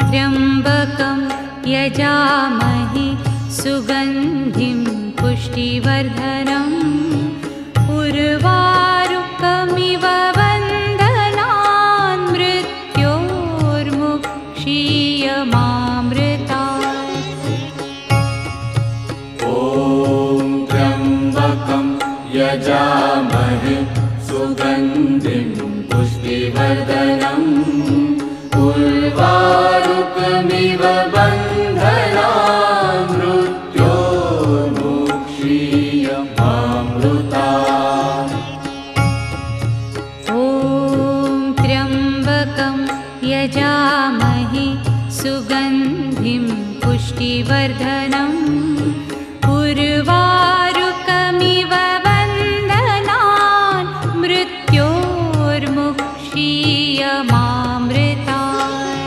त्र्यम्बकं यजामहे सुगन्धिं पुष्टिवर्धनम् उर्वारुकमिव बन्धनान् मृत्योर्मुक्षीयमामृतात्। ॐ त्र्यम्बकं यजामहे सुगन्धिं पुष्टिवर्धनम् उर्वारुकमिव बन्धनान् मृत्योर्मुक्षीयमामृतात्। ॐ त्र्यम्बकं यजामहे सुगन्धिं पुष्टिवर्धनम् उर्वारुकमिव